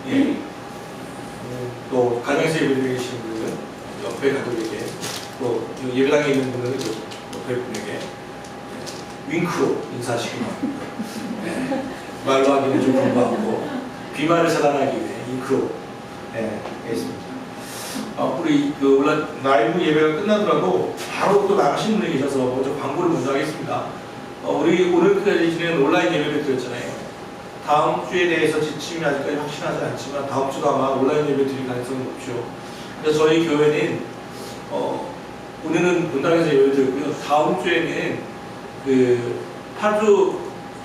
예. 또 가정에서 예배드리고 계시는 분들은 옆에 가족에게, 또 예배당에 있는 분들은 옆에 분에게 윙크로 인사하시기 바랍니다. 예. 말로 하기는 좀 그런가하고 비말을 차단하기 위해 윙크로 하겠습니다. 우리 그 라이브 예배가 끝나더라도 바로 또 나가신 분이 계셔서 먼저 광고를 먼저 하겠습니다. 우리 오늘까지 진행한 온라인 예배를 드렸잖아요. 다음 주에 대해서 지침이 아직까지 확실하지 않지만 다음 주도 아마 온라인 예배 드릴 가능성이 높죠. 그래서 저희 교회는 오늘은 본당에서 예배 드렸고요. 다음 주에는 그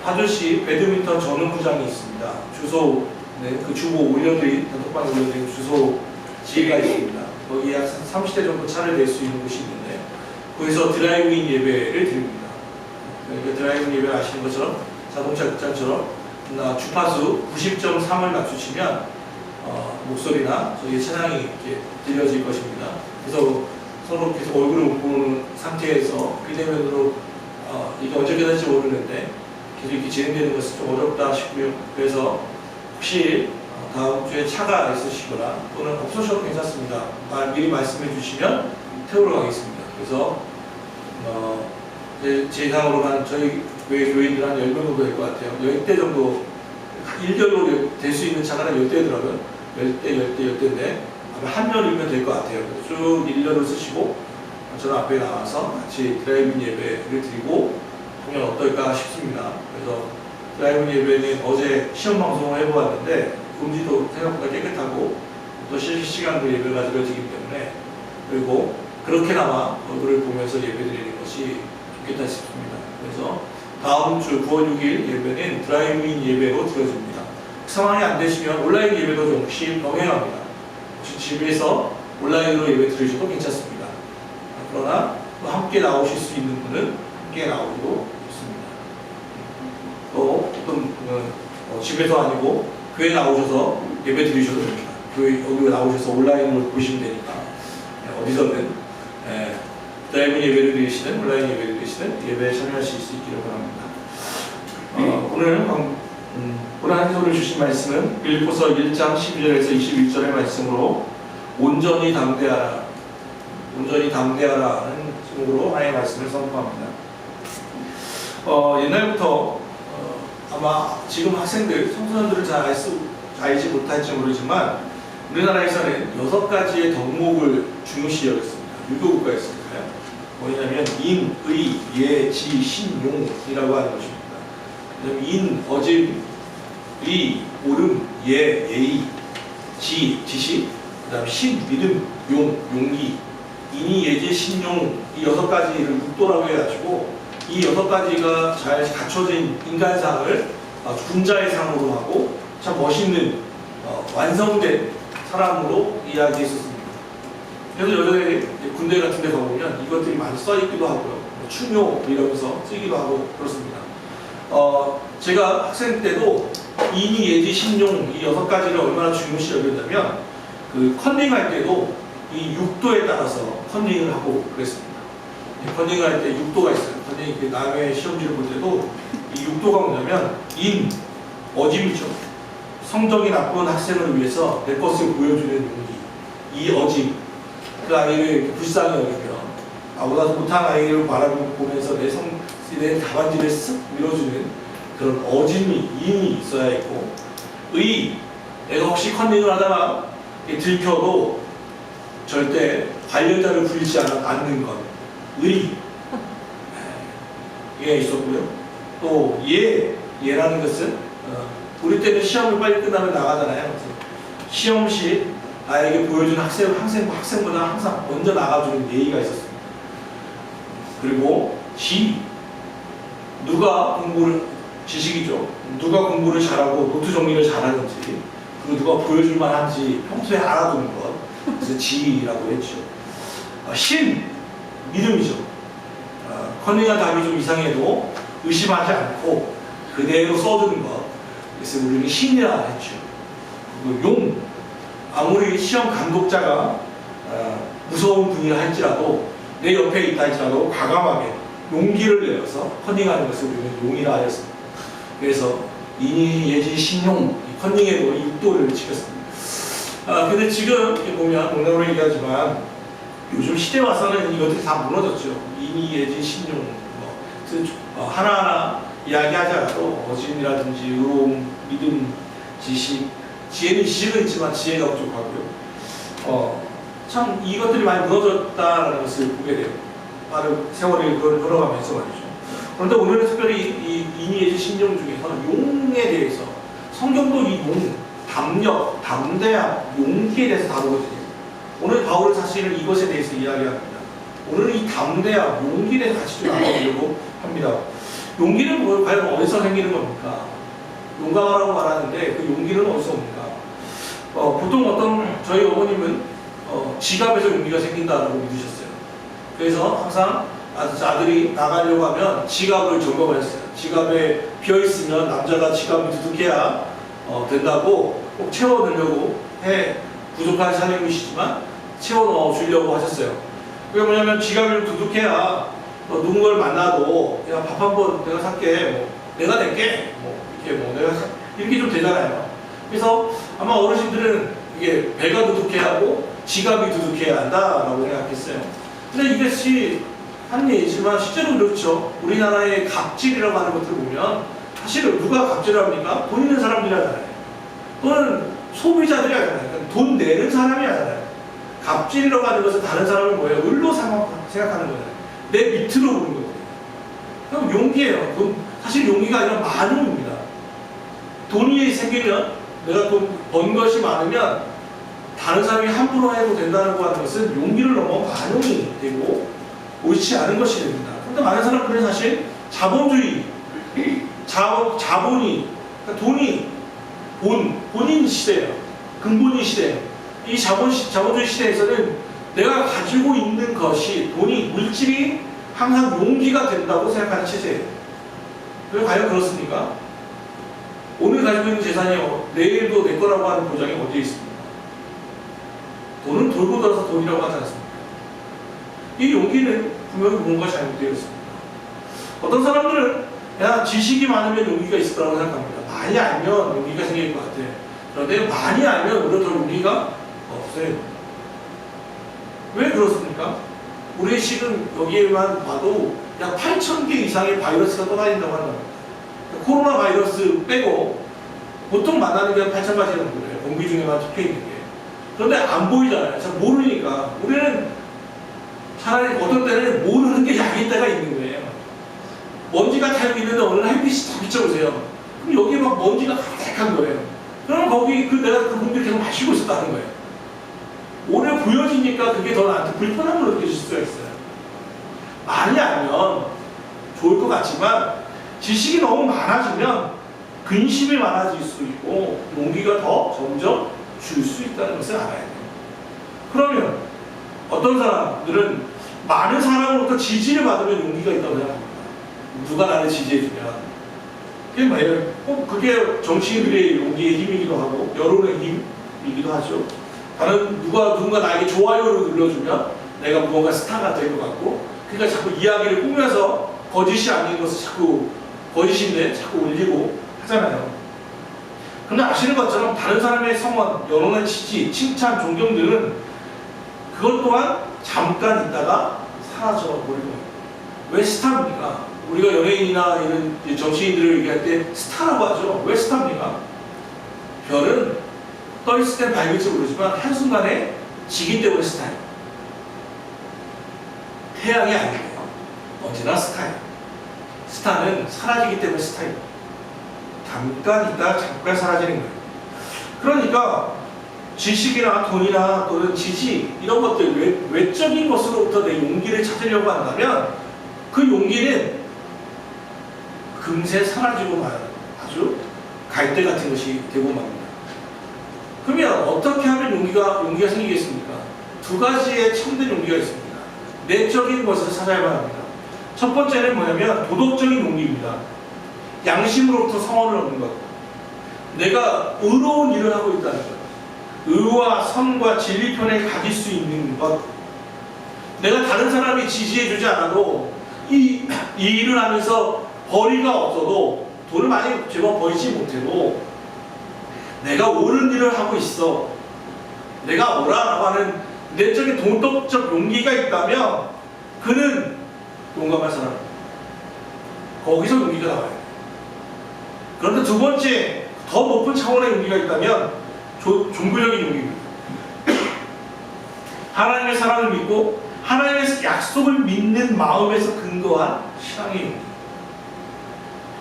파주시 배드민턴 전용구장이 있습니다. 주소, 그 주보 올려드린, 단톡방에 올려드린 주소 지혜가 있습니다. 거기 약 30대 정도 차를 낼 수 있는 곳이 있는데 거기서 드라이브인 예배를 드립니다. 그러니까 드라이브인 예배를 아시는 것처럼 자동차 극장처럼 주파수 90.3을 맞추시면 목소리나 저희 찬양이 이렇게 들려질 것입니다. 그래서 서로 계속 얼굴을 못 보는 상태에서 비대면으로 이게 언제 끝날지 모르는데 계속 이렇게 진행되는 것은 좀 어렵다 싶고요. 그래서 혹시 다음 주에 차가 있으시거나 또는 없으셔도 괜찮습니다. 미리 말씀해 주시면 태우러 가겠습니다. 그래서 제 예상으로는 저희 교인들 한 10명 정도 될 것 같아요. 10대 정도 일렬로 될 수 있는 차가 한 10대더라고요. 10대인데 아마 한 명이면 될 것 같아요. 쭉 일렬로 쓰시고 저는 앞에 나와서 같이 드라이브인 예배를 드리고 하면 어떨까 싶습니다. 그래서 드라이브인 예배는 어제 시험 방송을 해보았는데 음질도 생각보다 깨끗하고 또 실시간으로 예배가 드려지기 때문에, 그리고 그렇게나마 얼굴을 보면서 예배드리는 것이 좋겠다 싶습니다. 그래서 다음 주 9월 6일 예배는 드라이브인 예배로 드려집니다. 상황이 안 되시면 온라인 예배도 역시 병행합니다. 혹시 집에서 온라인으로 예배 드리셔도 괜찮습니다. 그러나 또 함께 나오실 수 있는 분은 함께 나오기도 좋습니다. 또 어떤 분은 집에서 아니고 교회 나오셔서 예배 드리셔도 됩니다. 교회 여기 나오셔서 온라인으로 보시면 되니까 어디서든 드라이브 예배를 드리시든 온라인 예배를 드리시든 예배에 참여하실 수 있기를 바랍니다. 오늘 한소를 주신 말씀은 빌립보서 1장 12절에서 21절의 말씀으로 온전히 담대하라, 온전히 담대하라는 제목으로 하나의 말씀을 선포합니다. 옛날부터 아마 지금 학생들, 청소년들을 잘 알지 못할지 모르지만 우리나라에서는 6가지의 덕목을 중요시 여겼습니다. 유교국가였으니까요. 뭐냐면 인, 의, 예, 지, 신, 용이라고 하는 것입니다. 인, 어짐, 의, 옳음, 예, 예의, 지, 지식, 그 다음 신, 믿음, 용, 용기, 인이, 예지, 신, 용, 이 6가지를 육도라고 해가지고 이 6가지가 잘 갖춰진 인간상을 군자의 상으로 하고 참 멋있는 완성된 사람으로 이야기했었습니다. 그래서 여전히 군대 같은 데 가보면 이것들이 많이 써있기도 하고요. 충효 이러면서 쓰기도 하고 그렇습니다. 제가 학생 때도 인이, 예지, 신용 이 6가지를 얼마나 중요시 여겼냐면 그 컨닝할 때도 이 6도에 따라서 컨닝을 하고 그랬습니다. 컨닝을 할 때 6도가 있어요. 컨닝 남의 시험지를 볼 때도 이 6도가 뭐냐면 인, 어짐이죠. 성적이 나쁜 학생을 위해서 내 것을 보여주는 용기. 이 어짐. 그 아이를 불쌍히 여기며 나보다 못한 아이를 바라보면서 내 답안지를 쓱 밀어주는 그런 어짐이, 인이 있어야 있고, 의, 내가 혹시 컨닝을 하다가 들켜도 절대 관련자를 부리지 않는 것. 의, 예 있었고요. 또 예라는 것은 우리 때는 시험을 빨리 끝나면 나가잖아요. 시험시 나에게 보여준 학생보다 항상 먼저 나가주는 예의가 있었습니다. 그리고 지, 지식이죠. 누가 공부를 잘하고 노트 정리를 잘하는지, 그리고 누가 보여줄 만한지 평소에 알아두는 것. 그래서 지라고 했죠. 신, 믿음이죠. 컨닝한 답이 좀 이상해도 의심하지 않고 그대로 써주는 것. 그래서 우리는 신이라 했죠. 그리고 용, 아무리 시험 감독자가 무서운 분이라 할지라도 내 옆에 있다 할지라도 과감하게 용기를 내어서 컨닝하는 것을 우리는 용이라 하였습니다. 그래서 인이, 예지, 신용, 이 컨닝의 뭐 6도를 지켰습니다. 근데 지금 이렇게 보면 농담으로 얘기하지만 요즘 시대 와서는 이것들이 다 무너졌죠. 인의, 예지, 신용 하나하나 이야기하자라도 어짐이라든지 의로움, 믿음, 지식, 지혜는 지식은 있지만 지혜가 부족하고요. 참 이것들이 많이 무너졌다는 것을 보게 돼요. 빠른 세월이 흘러가면서 말이죠. 그런데 오늘은 특별히 이 인의, 예지, 신용 중에서 용에 대해서 성경도 이 용, 담력, 담대함, 용기에 대해서 다루거든요. 오늘 바울은 사실은 이것에 대해서 이야기합니다. 오늘은 이 담대함, 용기에 대해서 같이 좀 나눠보려고 합니다. 용기는 과연 어디서 생기는 겁니까? 용감하라고 말하는데 그 용기는 어디서 옵니까? 보통 어떤 저희 어머님은 지갑에서 용기가 생긴다고 믿으셨어요. 그래서 항상 아들이 나가려고 하면 지갑을 점검을 했어요. 지갑에 비어있으면 남자가 지갑을 두둑해야 된다고 꼭 채워넣으려고 부족한 사람이시지만 채워넣어주려고 하셨어요. 그게 뭐냐면 지갑을 두둑해야 누군가를 만나도 야, 밥 한 번 내가 살게, 내가 낼게, 이렇게 좀 되잖아요. 그래서 아마 어르신들은 이게 배가 두둑해야 하고 지갑이 두둑해야 한다라고 생각했어요. 근데 이것이 한 얘기지만 실제로 그렇죠. 우리나라의 갑질이라고 하는 것들을 보면 사실은 누가 갑질을 합니까? 돈 있는 사람들이 하잖아요. 또는 소비자들이 하잖아요. 그러니까 돈 내는 사람이 하잖아요. 갑질이라고 하는 것은 다른 사람을 뭐예요? 을로 생각하는 거잖아요. 내 밑으로 보는 거거든요. 그럼 용기예요. 사실 용기가 아니라 만용입니다. 돈이 생기면 내가 돈 번 것이 많으면 다른 사람이 함부로 해도 된다고 하는 것은 용기를 넘어 만용이 되고 옳지 않은 것이 됩니다. 그런데 많은 사람들은 사실 자본주의, 자본이, 그러니까 돈이 본인 시대예요. 근본인 시대예요. 이 자본주의 시대에서는 내가 가지고 있는 것이 돈이 물질이 항상 용기가 된다고 생각하는 체제예요. 그럼 과연 그렇습니까? 오늘 가지고 있는 재산이 내일도 내 거라고 하는 보장이 어디에 있습니까? 돈은 돌고 돌아서 돈이라고 하지 않습니까? 이 용기는 분명히 뭔가 잘못되어 있습니다. 어떤 사람들은 야, 지식이 많으면 용기가 있을 거라고 생각합니다. 많이 알면 용기가 생길 것 같아. 그런데 많이 알면 오히려 더 용기가 없어요. 왜 그렇습니까? 우리 지금 여기에만 봐도 약 8,000개 이상의 바이러스가 떠다닌다고 한다고 합니다. 코로나 바이러스 빼고 보통 만나는 게 8,000가지 정도예요. 공기 중에만 적혀 있는 게. 그런데 안 보이잖아요. 잘 모르니까. 우리는 차라리 어떤 때는 모르는 게 약일 때가 있는 거예요. 먼지가 타고 있는데 어느 날 햇빛이 다 비춰보세요. 그럼 여기에 막 먼지가 가득한 거예요. 그럼 거기 내가 그 공기를 계속 마시고 있었다는 거예요. 오래 보여지니까 그게 더 나한테 불편함을 느껴질 수가 있어요. 많이 알면 좋을 것 같지만 지식이 너무 많아지면 근심이 많아질 수 있고 용기가 더 점점 줄 수 있다는 것을 알아야 돼요. 그러면 어떤 사람들은 많은 사람으로부터 지지를 받으면 용기가 있다고 생각합니다. 누가 나를 지지해주면 그게 뭐예요? 그게 정치인들의 용기의 힘이기도 하고 여론의 힘이기도 하죠. 다른 누군가 나에게 좋아요를 눌러주면 내가 무언가 스타가 될 것 같고, 그러니까 자꾸 이야기를 꾸며서 거짓이 아닌 것을 자꾸 거짓인데 자꾸 올리고 하잖아요. 근데 아시는 것처럼 다른 사람의 성원, 여론의 지지, 칭찬, 존경들은 그것 또한 잠깐 있다가 사라져버리는 거예요. 왜 스타입니까? 우리가 연예인이나 이런 정치인들을 얘기할 때 스타라고 하죠. 왜 스타입니까? 별은 떠있을 땐 밝을지 모르지만 한순간에 지기 때문에 스타예요. 태양이 아니에요. 언제나 스타예요. 스타는 사라지기 때문에 스타예요. 잠깐 있다가 잠깐 사라지는 거예요. 그러니까 지식이나 돈이나 또는 지지 이런 것들 외적인 것으로부터 내 용기를 찾으려고 한다면 그 용기는 금세 사라지고 마요. 아주 갈대 같은 것이 되고 맙니다. 그러면 어떻게 하면 용기가 생기겠습니까? 두 가지의 참된 용기가 있습니다. 내적인 것을 찾아야만 합니다. 첫 번째는 뭐냐면 도덕적인 용기입니다. 양심으로부터 성원을 얻는 것. 내가 의로운 일을 하고 있다는 것. 의와 선과 진리 편에 가질 수 있는 것. 내가 다른 사람이 지지해주지 않아도 이 일을 하면서 벌이가 없어도 돈을 많이 제법 벌지 못해도 내가 옳은 일을 하고 있어, 내가 옳아라고 하는 내적인 도덕적 용기가 있다면 그는 용감한 사람. 거기서 용기가 나와요. 그런데 두 번째, 더 높은 차원의 용기가 있다면 종교적인 용기입니다. 하나님의 사랑을 믿고 하나님의 약속을 믿는 마음에서 근거한 신앙의 용기.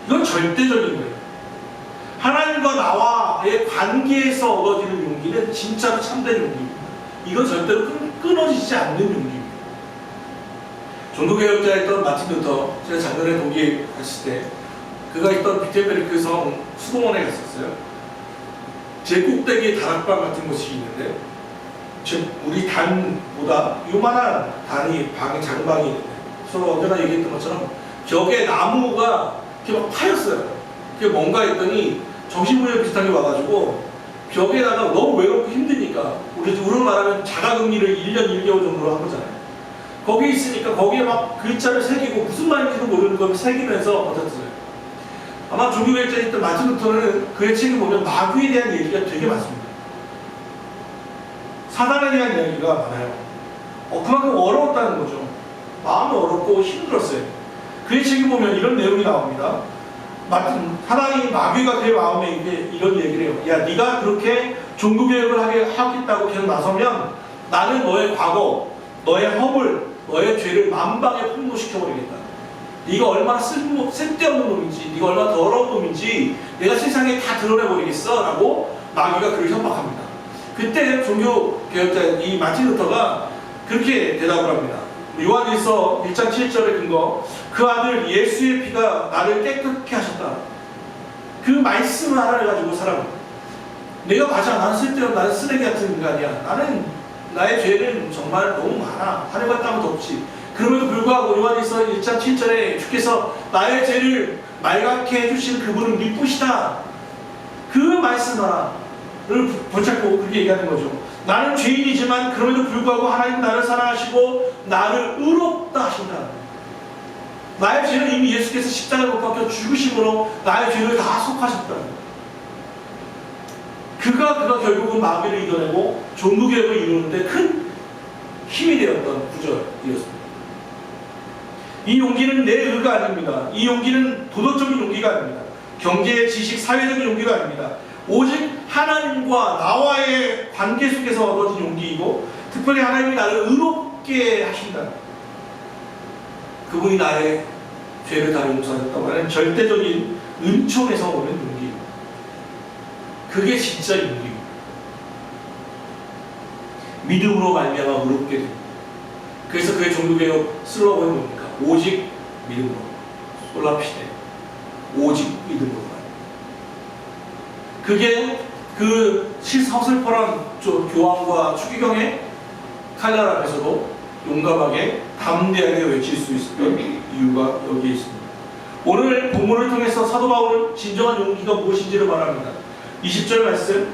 이건 절대적인 거예요. 하나님과 나와의 관계에서 얻어지는 용기는 진짜로 참된 용기입니다. 이건 절대로 끊어지지 않는 용기입니다. 종교개혁자였던 마틴 루터, 제가 작년에 독일 갔을 때 그가 있던 비텐베르크 성 수도원에 갔었어요. 제 꼭대기에 다락방 같은 곳이 있는데 우리 단보다 요만한 단이 작은 방이 있는데 서로 언제나 얘기했던 것처럼 벽에 나무가 이렇게 막 파였어요. 그게 뭔가 했더니 정신분열 비슷한 게 와가지고 벽에다가 너무 외롭고 힘드니까 우리로 말하면 자가격리를 1년 1개월 정도로 한 거잖아요. 거기에 있으니까 거기에 막 글자를 새기고 무슨 말인지도 모르는 걸 새기면서 버텼어요. 아마 종교개혁자였던 마틴 루터는 그의 책을 보면 마귀에 대한 얘기가 되게 많습니다. 사단에 대한 이야기가 많아요. 그만큼 어려웠다는 거죠. 마음이 어렵고 힘들었어요. 그의 책을 보면 이런 내용이 나옵니다. 사단이 마귀가 그의 마음에 이런 얘기를 해요. 야, 네가 그렇게 종교개혁을 하겠다고 계속 나서면 나는 너의 과거, 너의 허물, 너의 죄를 만방에 폭로시켜버리겠다. 네가 얼마나 쓸데없는 놈인지, 네가 얼마나 더러운 놈인지 내가 세상에 다 드러내버리겠어 라고 마귀가 그를 협박합니다. 그때 종교개혁자 이 마틴 루터가 그렇게 대답을 합니다. 요한일서 1장 7절의 근거, 그 아들 예수의 피가 나를 깨끗게 하셨다. 그 말씀을 하나를 가지고 살아갑니다. 내가 맞아, 나는 쓸데없는, 나는 쓰레기 같은 인간이야. 나의 죄는 정말 너무 많아. 하늘과 땅은 덥지. 그럼에도 불구하고 요한일서 1장 7절에 주께서 나의 죄를 맑게 해주신 그분은 미쁘시다. 그 말씀 하나를 붙잡고 그렇게 얘기하는 거죠. 나는 죄인이지만 그럼에도 불구하고 하나님은 나를 사랑하시고 나를 의롭다 하신다. 나의 죄는 이미 예수께서 십자가에 못 박혀 죽으심으로 나의 죄를 다 속하셨다. 그가 결국은 마귀를 이겨내고 종교개혁을 이루는데 큰 힘이 되었던 구절이었습니다. 이 용기는 내 의가 아닙니다. 이 용기는 도덕적인 용기가 아닙니다. 경제, 지식, 사회적인 용기가 아닙니다. 오직 하나님과 나와의 관계 속에서 얻어진 용기이고 특별히 하나님이 나를 의롭게 하신다. 그분이 나의 죄를 다 용서하셨다고 하는 절대적인 은총에서 오는 용기입니다. 그게 진짜 용기입니다. 믿음으로 말미암아 의롭게 됩니다. 그래서 그의 종교개혁 슬로건이 뭡니까? 오직 믿음으로. 솔라피데. 오직 믿음으로. 그게 그 서슬퍼런 교황과 추기경의 칼날 앞에서도 용감하게 담대하게 외칠 수 있었던 이유가 여기에 있습니다. 오늘 본문을 통해서 사도 바울은 진정한 용기가 무엇인지를 말합니다. 20절 말씀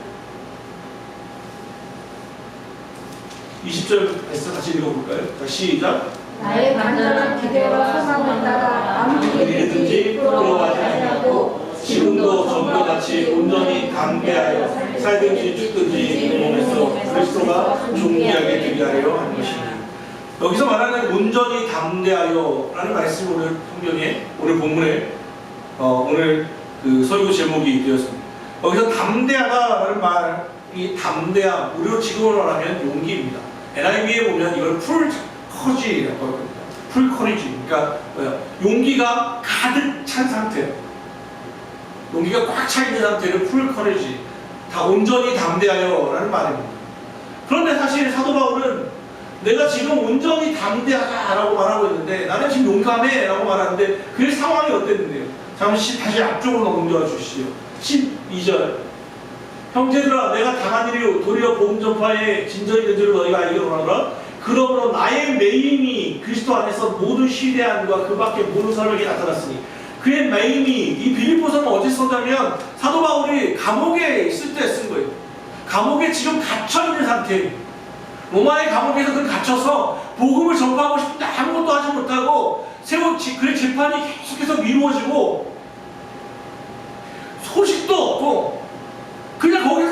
20절 말씀 같이 읽어볼까요? 자, 시작. 나의 간절한 기대와 소망을 따라 아무 일이든지 부러워하지 않고 지금도 전과 같이 온전히 담대하여 살든지 죽든지 이 몸에서 그리스도가 존귀하게 되게 하려 하는 것입니다. 여기서 말하는 온전히 담대하여 라는 말씀이 오늘 성경에 오늘 본문에 오늘 그 설교 제목이 되었습니다. 여기서 담대하다라는 말이 담대함, 우리로 지금으로 말하면 용기입니다. NIV에 보면 이걸 풀 커지라고 합니다. 풀 커리지. 그러니까 용기가 가득 찬 상태. 용기가 꽉 차 있는 상태를 풀 커리지. 다 온전히 담대하여 라는 말입니다. 그런데 사실 사도 바울은 내가 지금 온전히 담대하다라고 말하고 있는데 나는 지금 용감해 라고 말하는데 그 상황이 어땠는데요? 잠시 다시 앞쪽으로 넘겨와 주시죠. 12절. 형제들아, 내가 당한 일이 도리어 복음 전파에 진전이 된 줄을 너희가 알기를 원하노라. 그러므로 나의 매임이 그리스도 안에서 모든 시대함과 그 밖에 모든 사람에게 나타났으니 그의 매임이 이 빌립보서는 어디 썼냐면 사도 바울이 감옥에 있을 때 쓴 거예요. 감옥에 지금 갇혀있는 상태예요. 로마의 감옥에서 그 갇혀서 복음을 전파하고 싶은데 아무것도 하지 못하고 그의 재판이 계속해서 미루어지고 소식도 없고 그냥 거기서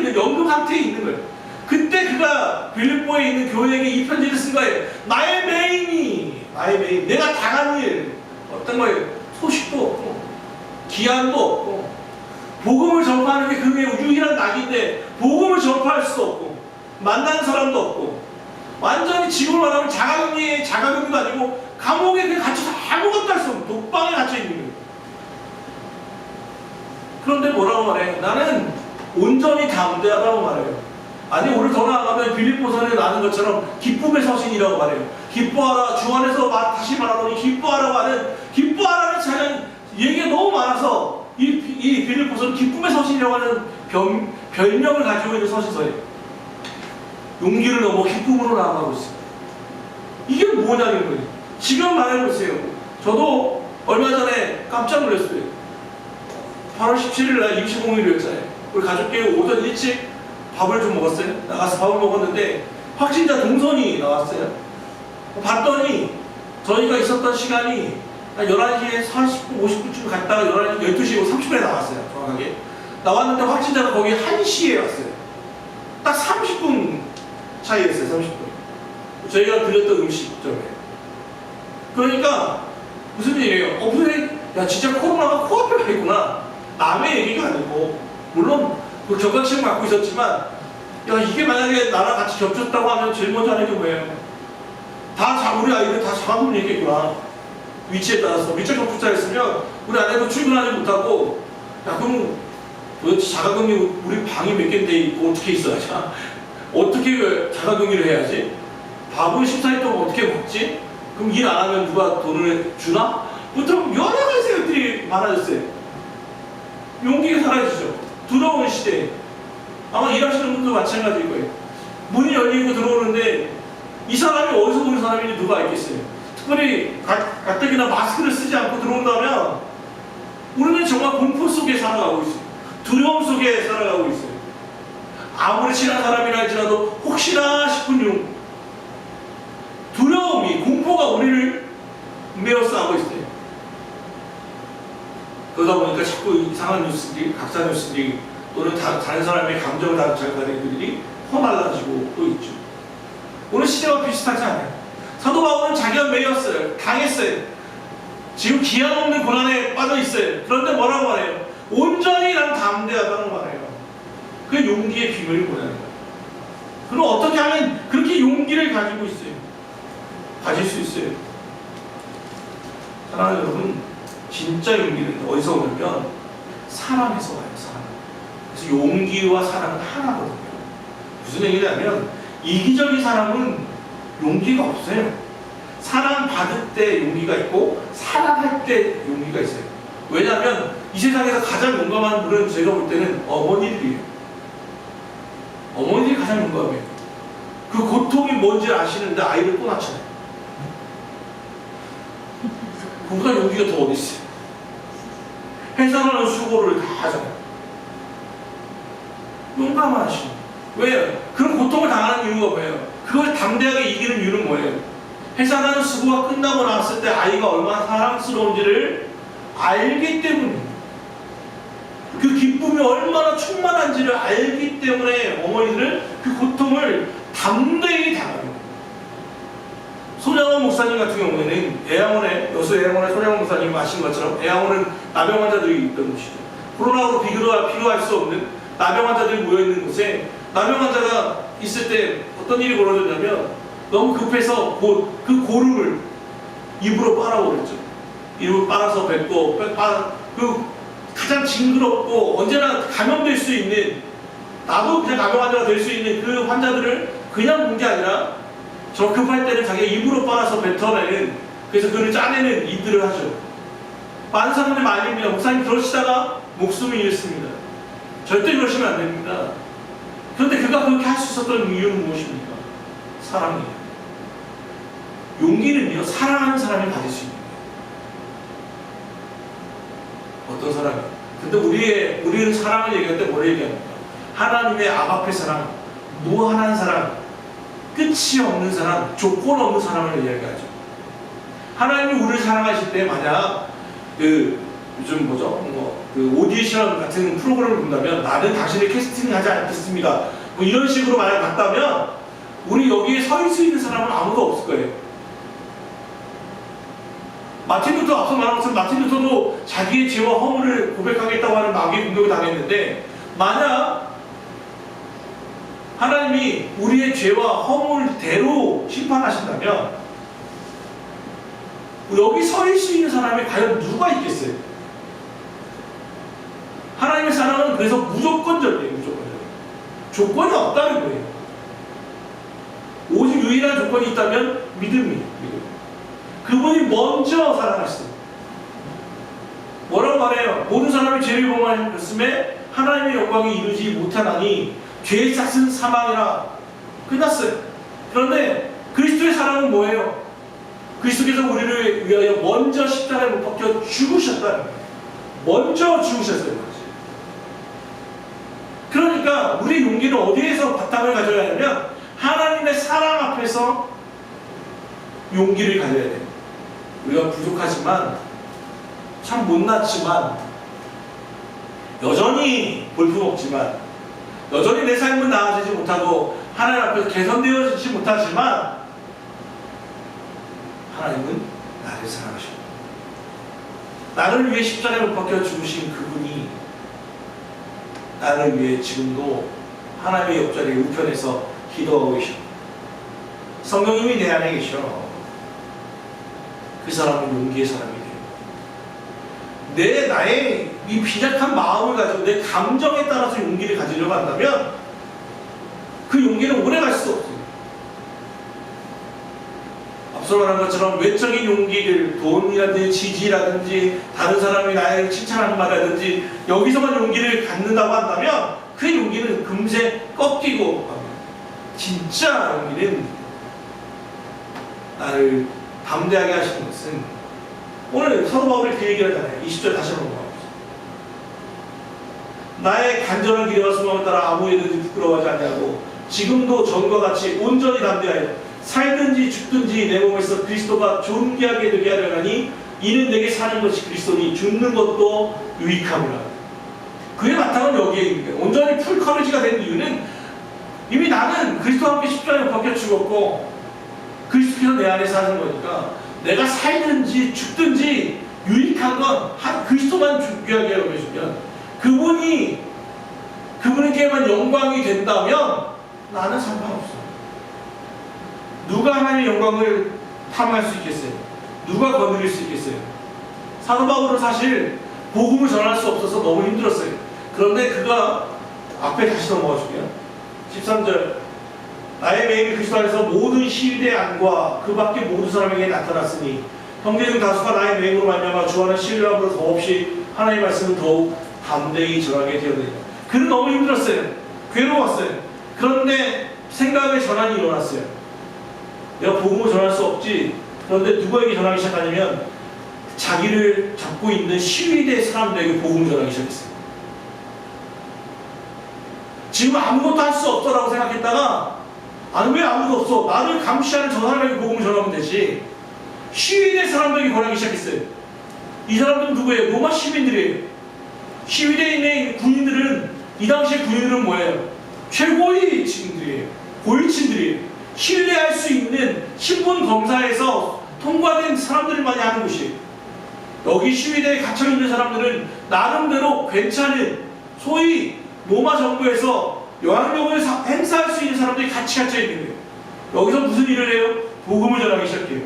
있는 연금 상태에 있는 거예요. 그때 그가 빌립보에 있는 교회에게 이 편지를 쓴 거예요. 나의 메인이, 내가 당한 일, 어떤 거예요? 소식도 없고, 기한도 없고, 복음을 전파하는 게 그의 유일한 낙인데, 복음을 전파할 수도 없고, 만나는 사람도 없고, 완전히 지금을 말하면 자가격리도 아니고, 감옥에 그냥 갇혀서 아무것도 할 수 없는, 독방에 갇혀있는 거예요. 그런데 뭐라고 말해요? 나는 온전히 담대하다고 말해요. 아니, 오늘 더 나아가면 빌립보서에 나는 것처럼 기쁨의 서신이라고 말해요. 기뻐하라. 주 안에서 다시 말하노니 기뻐하라고 하는, 기뻐하라는 찬양 얘기가 너무 많아서 이 빌립보서는 기쁨의 서신이라고 하는 별명을 가지고 있는 서신서예요. 용기를 넘어 기쁨으로 나아가고 있습니다. 이게 뭐냐는 거예요. 지금 말해보세요. 저도 얼마 전에 깜짝 놀랐어요. 8월 17일 날 임시공휴일이었잖아요. 우리 가족끼리 오전 일찍 밥을 좀 먹었어요. 나가서 밥을 먹었는데 확진자 동선이 나왔어요. 봤더니 저희가 있었던 시간이 한 11시에 40분, 50분쯤 갔다가 12시 30분에 나왔어요. 정확하게. 나왔는데 확진자가 거기 1시에 왔어요. 딱 30분 차이였어요. 30분. 저희가 들렸던 음식점에. 그러니까 무슨 일이에요? 야, 진짜 코로나가 코앞에 가 있구나. 남의 얘기가 아니고, 물론 그 경각심을 갖고 있었지만, 야, 이게 만약에 나랑 같이 겹쳤다고 하면 제일 먼저 하는 게 뭐예요? 우리 아이들 다 자가격리 얘기구나. 위치에 따라서 밀접 접촉자였으면 우리 아내도 출근하지 못하고, 야, 그럼 도대체 자가격리 우리 방이 몇 개인데 이거 어떻게 있어야지? 어떻게 자가격리를 해야지? 밥은 14일 동안 어떻게 먹지? 그럼 일 안 하면 누가 돈을 주나? 보통 여러 가지 것들이 많아졌어요. 용기가 사라지죠. 두려운 시대에. 아마 일하시는 분도 마찬가지일 거예요. 문이 열리고 들어오는데 이 사람이 어디서 온 사람인지 누가 알겠어요. 특별히 가뜩이나 마스크를 쓰지 않고 들어온다면 우리는 정말 공포 속에 살아가고 있어요. 두려움 속에 살아가고 있어요. 아무리 친한 사람이라 할지라도 혹시나 싶은 두려움이, 공포가 우리를 메어싸고 있어요. 그러다 보니까 자꾸 이상한 뉴스들이, 가짜 뉴스들이 또는 다른 사람의 감정을 자극하는 일들이 퍼날라지고 또 있죠. 오늘 시대와 비슷하지 않아요. 사도 바울은 자기가 매였어요. 당했어요. 지금 기한 없는 고난에 빠져 있어요. 그런데 뭐라고 말해요? 온전히 난 담대하다고 말해요. 그 용기의 비밀이 뭐냐는 거예요. 그럼 어떻게 하면 그렇게 용기를 가지고 있어요? 가질 수 있어요. 사랑하는 여러분, 진짜 용기는 어디서 오냐면 사랑에서 와요. 사랑. 그래서 용기와 사랑은 하나거든요. 무슨 얘기냐면 이기적인 사람은 용기가 없어요. 사랑받을 때 용기가 있고 사랑할 때 용기가 있어요. 왜냐하면 이 세상에서 가장 용감한 분은 제가 볼 때는 어머니들이에요. 어머니들이 가장 용감해요. 그 고통이 뭔지 아시는데 아이를 또 낳잖아요. 그보다 용기가 더 어디 있어요? 회사라는 수고를 다 하잖아요. 용감하시. 왜요? 그런 고통을 당하는 이유가 뭐예요? 그걸 담대하게 이기는 이유는 뭐예요? 회사라는 수고가 끝나고 나왔을 때 아이가 얼마나 사랑스러운지를 알기 때문입니다. 그 기쁨이 얼마나 충만한지를 알기 때문에 어머니들은 그 고통을 담대히 당합니다. 손양원 목사님 같은 경우에는 여수 애양원의 손양원 목사님이 하신 것처럼 애양원은 나병 환자들이 있던 곳이죠. 코로나로 비교할 수 없는 나병 환자들이 모여있는 곳에 나병 환자가 있을 때 어떤 일이 벌어졌냐면 너무 급해서 그 고름을 입으로 빨아버렸죠. 입으로 빨아서 뱉고 그 가장 징그럽고 언제나 감염될 수 있는, 나도 그냥 나병 환자가 될 수 있는 그 환자들을 그냥 본 게 아니라 저 급할 때는 자기가 입으로 빨아서 뱉어내는, 그래서 그를 짜내는 일들을 하죠. 많은 사람들이 말립니다. 목사님 그러시다가 목숨을 잃습니다. 절대 그러시면 안 됩니다. 그런데 그가 그렇게 할 수 있었던 이유는 무엇입니까? 사랑이에요. 용기는요, 사랑하는 사람이 가질 수 있는 거예요. 어떤 사람이? 근데 우리는 사랑을 얘기할 때 뭘 얘기합니까? 하나님의 아가페 사랑, 무한한 사랑, 끝이 없는 사랑, 조건 없는 사랑을 이야기하죠. 하나님이 우리를 사랑하실 때 만약 요즘 뭐죠? 그 오디션 같은 프로그램을 본다면 나는 당신을 캐스팅하지 않겠습니다. 뭐 이런 식으로 만약 갔다면 우리 여기에 서 있을 수 있는 사람은 아무도 없을 거예요. 마틴 루터, 앞서 말한 것처럼 마틴 루터도 자기의 죄와 허물을 고백하겠다고 하는 마귀의 공격을 당했는데, 만약 하나님이 우리의 죄와 허물대로 심판하신다면 여기 서 있을 수 있는 사람이 과연 누가 있겠어요? 하나님의 사랑은 그래서 무조건적이에요. 무조건적. 조건이 없다는 거예요. 오직 유일한 조건이 있다면 믿음이에요. 믿음. 그분이 먼저 사랑하시죠. 뭐라고 말해요? 모든 사람이 죄를 범하였음에 하나님의 영광이 이루지 못하나니 죄의 삭은 사망이라. 끝났어요. 그런데 그리스도의 사랑은 뭐예요? 그리스도께서 우리를 위하여 먼저 십자가에 못 박혀 죽으셨다는 거예요. 먼저 죽으셨어요. 그러니까 우리의 용기는 어디에서 바탕을 가져야 하냐면 하나님의 사랑 앞에서 용기를 가져야 돼요. 우리가 부족하지만, 참 못났지만, 여전히 볼품없지만, 여전히 내 삶은 나아지지 못하고 하나님 앞에서 개선되어지지 못하지만 하나님은 나를 사랑하십니다. 나를 위해 십자가에 못 박혀 죽으신 그분이 나를 위해 지금도 하나님의 옆자리에 우편에서 기도하고 계셔. 성령님이 내 안에 계셔. 그 사람은 용기의 사람이 돼요. 나의 이 빈약한 마음을 가지고 내 감정에 따라서 용기를 가지려고 한다면 그 용기는 오래 갈 수 없어요. 앞서 말한 것처럼 외적인 용기를, 돈이라든지 지지라든지 다른 사람이 나를 칭찬하는 말이라든지 여기서만 용기를 갖는다고 한다면 그 용기는 금세 꺾이고, 진짜 용기는 나를 담대하게 하시는 것은, 오늘 사도 바울이 그 얘기를 하잖아요. 20절 다시 한번 봐보세요. 나의 간절한 기대와 소망을 따라 아무 일든지 부끄러워하지 않냐고 지금도 전과 같이 온전히 담대하여 살든지 죽든지 내 몸에서 그리스도가 존귀하게 되게 하려니 이는 내게 사는 것이 그리스도니 죽는 것도 유익함이라. 그의 바탕은 여기에 있는 거예요. 온전히 풀 커리지가 된 이유는 이미 나는 그리스도와 함께 십자가에 박혀 죽었고 그리스도께서 내 안에 사는 거니까 내가 살든지 죽든지 유익한 건 그리스도만 존귀하게 여겨주면, 그분에게만 영광이 된다면 나는 상관없어. 누가 하나님의 영광을 탐할 수 있겠어요? 누가 건드릴 수 있겠어요? 사도 바울은 사실 복음을 전할 수 없어서 너무 힘들었어요. 그런데 그가 앞에 다시 넘어가 줄게요. 13절 나의 매임이 그리스도 안에서 모든 시위대의 안과 그 밖에 모든 사람에게 나타났으니 형제 중 다수가 나의 매임으로 말미암아 주하는 신뢰함으로 더없이 하나님의 말씀을 더욱 담대히 전하게 되었느니라. 그는 너무 힘들었어요. 괴로웠어요. 그런데 생각의 전환이 일어났어요. 내가 복음을 전할 수 없지. 그런데 누구에게 전하기 시작하냐면 자기를 잡고 있는 시위대 사람들에게 복음을 전하기 시작했어요. 지금 아무것도 할 수 없어라고 생각했다가, 아니 왜 아무도 없어? 나를 감시하는 저 사람에게 복음을 전하면 되지. 시위대 사람들에게 권하기 시작했어요. 이 사람들은 누구예요? 로마 시민들이에요. 시위대에 있는 군인들은, 이 당시의 군인들은 뭐예요? 최고의 층들이에요. 고위층들이에요. 신뢰할 수 있는 신분 검사에서 통과된 사람들만이 하는 곳이에요. 여기 시위대에 갇혀있는 사람들은 나름대로 괜찮은, 소위 로마 정부에서 영향력을 행사할 수 있는 사람들이 같이 갇혀있는 거예요. 여기서 무슨 일을 해요? 복음을 전하기 시작해요.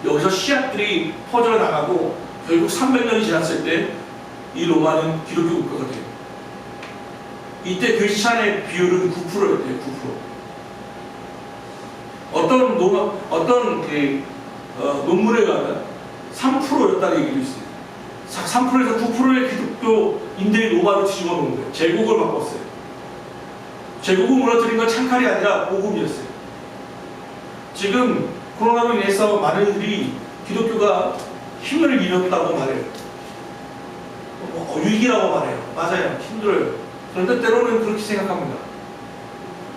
여기서 씨앗들이 퍼져 나가고 결국 300년이 지났을 때 이 로마는 기독교 국가가 돼요. 이때 크리스찬의 비율은 9%였대요. 9%. 어떤 논문에 가면 3%였다는 얘기도 있어요. 3%에서 9%의 기독교인들이 로마를 뒤집어 놓은 거예요. 제국을 바꿨어요. 제국을 무너뜨린 건 창칼이 아니라 복음이었어요. 지금 코로나로 인해서 많은 이들이 기독교가 힘을 잃었다고 말해요. 위기라고 말해요. 맞아요. 힘들어요. 그런데 때로는 그렇게 생각합니다.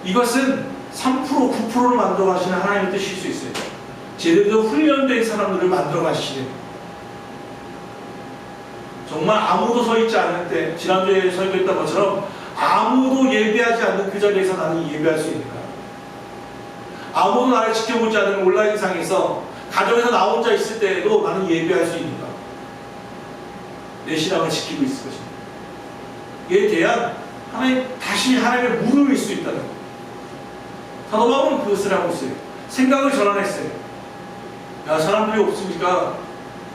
이것은 3%, 9%를 만들어 가시는 하나님의 뜻일 수 있어요. 제대로 훈련된 사람들을 만들어 가시는. 정말 아무도 서 있지 않을 때, 지난주에 설교했던 것처럼 아무도 예배하지 않는 그 자리에서 나는 예배할 수 있는가? 아무도 나를 지켜보지 않는 온라인상에서 가정에서 나 혼자 있을 때에도 나는 예배할 수 있는가? 내 신앙을 지키고 있을 것인가? 이에 대한 다시 하나님의 물음일 수 있다는 것. 사도 바울은 그것을 하고 있어요. 생각을 전환했어요. 야, 사람들이 없으니까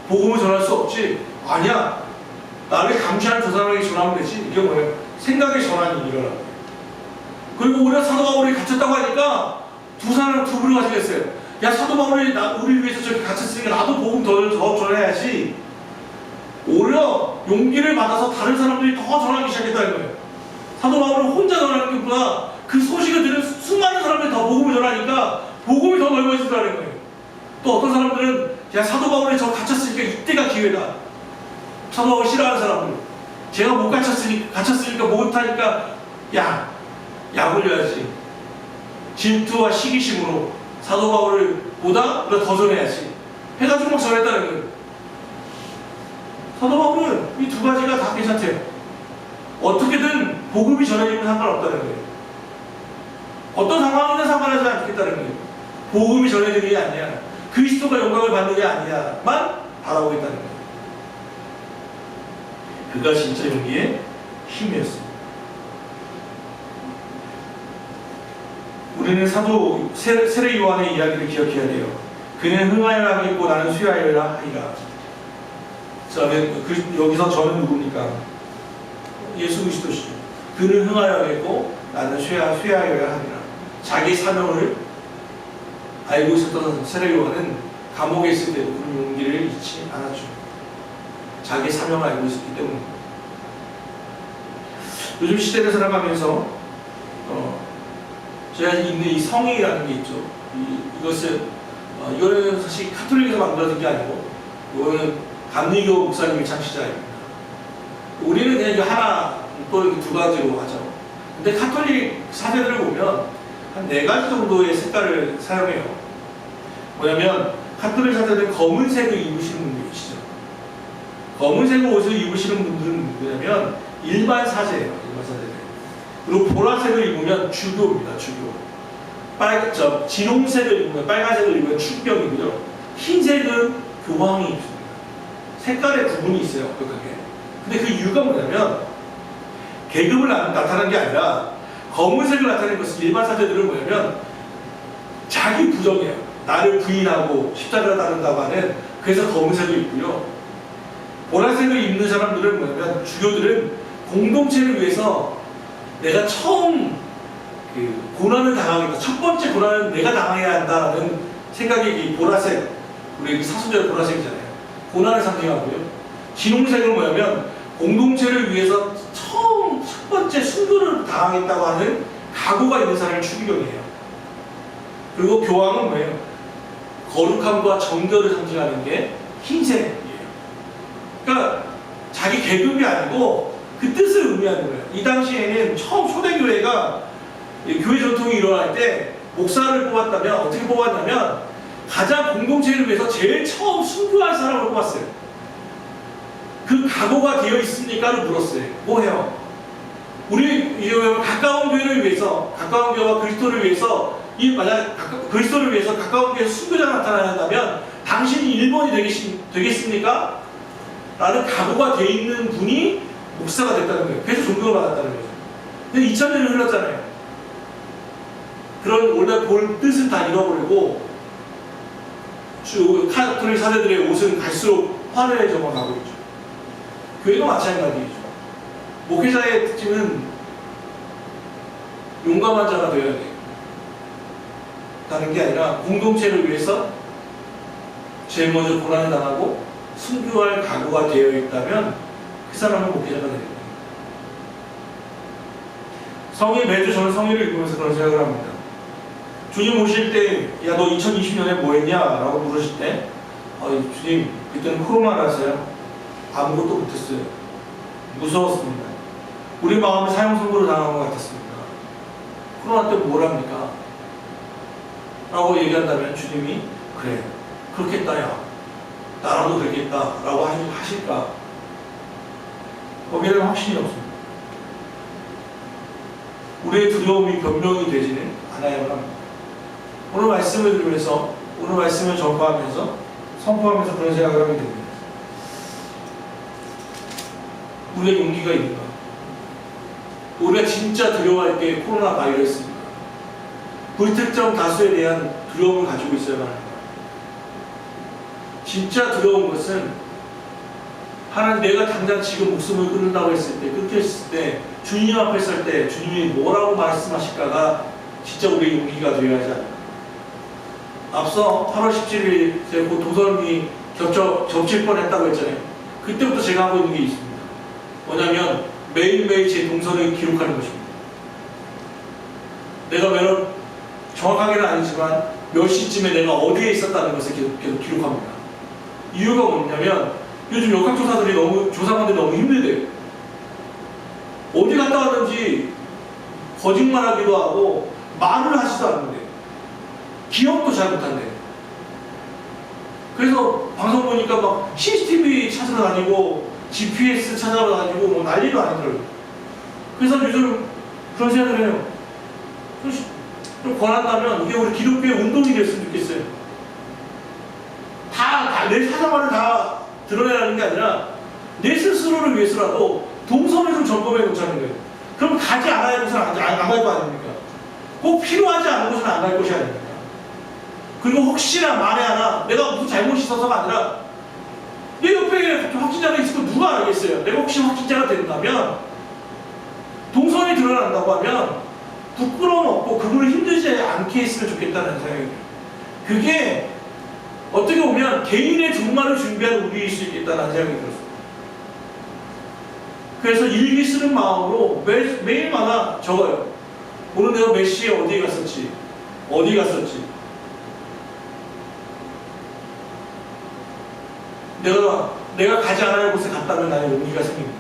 복음을 전할 수 없지? 아니야. 나를 감시하는 저 사람에게 전하면 되지. 이게 뭐예요? 생각의 전환이 일어나요. 그리고 오히려 사도 바울이 갇혔다고 하니까 두 부를 가지고 했어요. 야, 사도 바울이 우리를 위해서 저렇게 갇혔으니까 나도 복음 더 전해야지. 오히려 용기를 받아서 다른 사람들이 더 전하기 시작했다는 거예요. 사도 바울은 혼자 전하는 것보다 그 소식을 들은 수많은 사람들이 더 복음을 전하니까 복음이 더 넓어진다는 거예요. 또 어떤 사람들은 야, 사도 바울이 저 갇혔으니까 이때가 기회다. 사도 바울 싫어하는 사람들. 제가 못 갇혔으니까 못하니까 야, 약 올려야지. 질투와 시기심으로 사도 바울을 보다 더 전해야지. 해가지고 막 전했다는 거예요. 사도 바울은 이 두 가지가 다 괜찮대요. 어떻게든 복음이 전해지면 상관없다는 거예요. 어떤 상황이든 상관하지 않겠다는 거예요. 복음이 전해지는 게 아니야. 그리스도가 영광을 받는 게 아니야만 바라고 있다는 거예요. 그가 진짜 용기의 힘이었습니다. 우리는 사도 세례 요한의 이야기를 기억해야 돼요. 그는 흥하여야 하겠고 나는 쇠하여야 하리라. 여기서 저는 누굽니까? 예수 그리스도시죠. 그는 흥하여야 하겠고 나는 쇠하여야 하리라. 자기 사명을 알고 있었던 세례 요한은 감옥에 있을 때도 그런 용기를 잃지 않았죠. 자기 사명을 알고 있었기 때문에. 요즘 시대를 살아가면서 제가 있는 이 성의라는 게 있죠. 이거는 사실 카톨릭에서 만들어진 게 아니고 이거는 감리교 목사님이 창시자입니다. 우리는 그냥 이거 하나 또는 두 가지로 하죠. 근데 카톨릭 사제들을 보면 한 4가지 정도의 색깔을 사용해요. 뭐냐면 카톨릭 사제들은 검은색을 입으시는 분들이 계시죠. 검은색 옷을 입으시는 분들은 누구냐면 일반 사제예요. 일반 사제들. 그리고 보라색을 입으면 주교입니다. 주교. 진홍색을 입으면 빨간색을 입으면 충병이고요. 흰색은 교황이 입습니다. 색깔의 구분이 있어요. 완벽하게. 근데 그 이유가 뭐냐면 계급을 나타내는 게 아니라 검은색을 나타내는 것은 일반 사제들은 뭐냐면 자기 부정이에요. 나를 부인하고 십자가를 따른다고 하는, 그래서 검은색을 입고요. 보라색을 입는 사람들은 뭐냐면 주교들은 공동체를 위해서 내가 처음 고난을 당하겠다. 첫 번째 고난은 내가 당해야 한다는 생각이 이 보라색, 우리 사순절 보라색이잖아요. 고난을 상징하고요. 진홍색은 뭐냐면 공동체를 위해서 첫 번째 순교를 당하겠다고 하는 각오가 있는 사람을 추기경이에요. 그리고 교황은 뭐예요? 거룩함과 정결을 상징하는 게 흰색이에요. 그러니까 자기 계급이 아니고 그 뜻을 의미하는 거예요. 이 당시에는 처음 초대교회가 교회 전통이 일어날 때 목사를 뽑았다면 어떻게 뽑았냐면 가장 공동체를 위해서 제일 처음 순교할 사람을 뽑았어요. 그 각오가 되어 있습니까를 물었어요. 뭐해요? 우리 가까운 교회를 위해서, 가까운 교회와 그리스도를 위해서, 만약 그리스도를 위해서 가까운 교회에서 순교자가 나타난다면 당신이 1번이 되겠습니까? 라는 각오가 되어 있는 분이 목사가 됐다는 거예요. 그래서 존경을 받았다는 거죠. 근데 2000년이 흘렀잖아요. 그런 원래 본 뜻을 다 잃어버리고 카톨릭 사제들의 옷은 갈수록 화려해져만 가고 있죠. 교회도 마찬가지죠. 목회자의 특징은 용감한 자가 되어야 돼요. 다른 게 아니라 공동체를 위해서 제일 먼저 고난을 당하고 순교할 각오가 되어 있다면 그 사람은 목회자가 됩니다. 성의, 매주 저는 성의를 읽으면서 그런 생각을 합니다. 주님 오실 때, 야, 너 2020년에 뭐 했냐? 라고 물으실 때, 주님, 그때는 코로나라서요. 아무것도 못했어요. 무서웠습니다. 우리 마음이 사형 선고를 당한 것 같았습니다. 코로나 때 뭘 합니까? 라고 얘기한다면 주님이, 그래, 그렇겠다, 야. 나라도 그렇겠다. 라고 하실까? 거기에 대한 확신이 없습니다. 우리의 두려움이 변명이 되지는 않아야만 합니다. 오늘 말씀을 들으면서, 오늘 말씀을 전파하면서, 선포하면서 그런 생각을 하게 됩니다. 우리의 용기가 있는가? 우리가 진짜 두려워할 게 코로나 바이러스입니다. 불특정 다수에 대한 두려움을 가지고 있어야만 합니다. 진짜 두려운 것은 하나님, 내가 당장 지금 목숨을 끊는다고 했을 때, 끊겼을 때, 주님 앞에 설 때 주님이 뭐라고 말씀하실까가 진짜 우리의 용기가 되어야 하지 않을까. 앞서 8월 17일 제가 곧 도선이 겹칠 뻔했다고 했잖아요. 그때부터 제가 하고 있는 게 있습니다. 뭐냐면 매일매일 제 동선을 기록하는 것입니다. 내가 매번 정확하게는 아니지만 몇 시쯤에 내가 어디에 있었다는 것을 계속 기록합니다. 이유가 뭐냐면 요즘 역학조사들이 조사관들이 너무 힘들대요. 어디 갔다 왔는지 거짓말하기도 하고 말을 하지도 않는데 기억도 잘 못한대. 그래서 방송 보니까 막 CCTV 찾으러 다니고 GPS 찾아러 다니고 뭐 난리도 아니더라고요. 그래서 요즘 그런 생각을 해요. 좀 권한다면 이게 우리 기독교의 운동이 됐으면 좋겠어요. 내 사생활을 다 드러내라는 게 아니라 내 스스로를 위해서라도 동선을 좀 점검해 놓자는 거예요. 그럼 가지 않아야 할 곳은 안 갈 거 아닙니까? 꼭 필요하지 않은 곳은 안 갈 곳이 아닙니까? 그리고 혹시나 만에 하나 내가 무슨 잘못이 있어서가 아니라 내 옆에 확진자가 있으면 누가 알겠어요? 내가 혹시 확진자가 된다면 동선이 드러난다고 하면 부끄러움 없고 그분을 힘들지 않게 했으면 좋겠다는 생각이 들어요. 그게 어떻게 보면 개인의 종말을 준비하는 우리일 수 있겠다는 생각이 들었어요. 그래서 일기 쓰는 마음으로 매일마다 적어요. 오늘 내가 몇 시에 어디 갔었지? 내가 가지 않아야 할 곳에 갔다면 나의 용기가 생깁니다.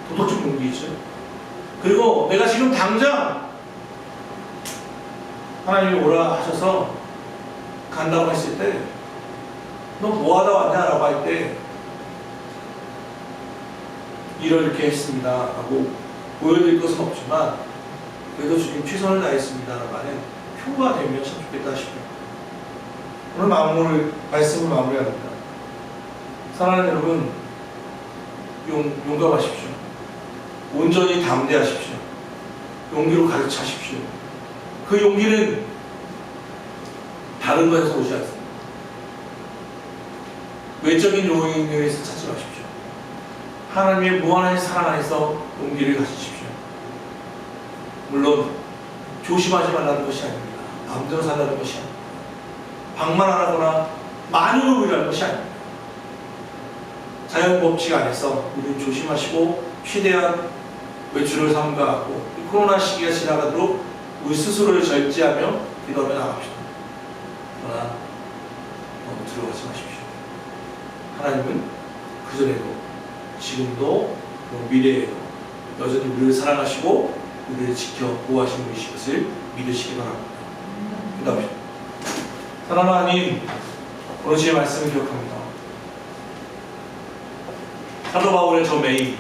도덕적 용기죠. 그리고 내가 지금 당장 하나님이 오라 하셔서 간다고 했을 때 너 뭐하다 왔냐라고 할 때 이렇게 했습니다 하고 보여드릴 것은 없지만 그래도 주님 최선을 다했습니다라는 말에 표가 되면 참 좋겠다 싶어요. 오늘 말씀을 마무리합니다. 사랑하는 여러분, 용감하십시오. 온전히 담대하십시오. 용기로 가득 차십시오. 그 용기는 다른 것에서 오지 않습니다. 외적인 요인에서 찾지 마십시오. 하나님의 무한한 사랑 안에서 용기를 가지십시오. 물론 조심하지 말라는 것이 아닙니다. 마음대로 살라는 것이 아닙니다. 방만하거나 만용을 위하는 것이 아닙니다. 자연 법칙 안에서 우리는 조심하시고 최대한 외출을 삼가하고 이 코로나 시기가 지나가도록 우리 스스로를 절제하며 기도하며 나갑시다. 그러나 너무 들어가지 마십시오. 하나님은 그전에도 지금도 미래에도 여전히 우리를 사랑하시고 우리를 지켜 보호하시는 분이신 것을 믿으시기 바랍니다. 기도합시다. 사랑하는 하나님, 오늘 주의 말씀을 기억합니다. 사도 바울의 저 메일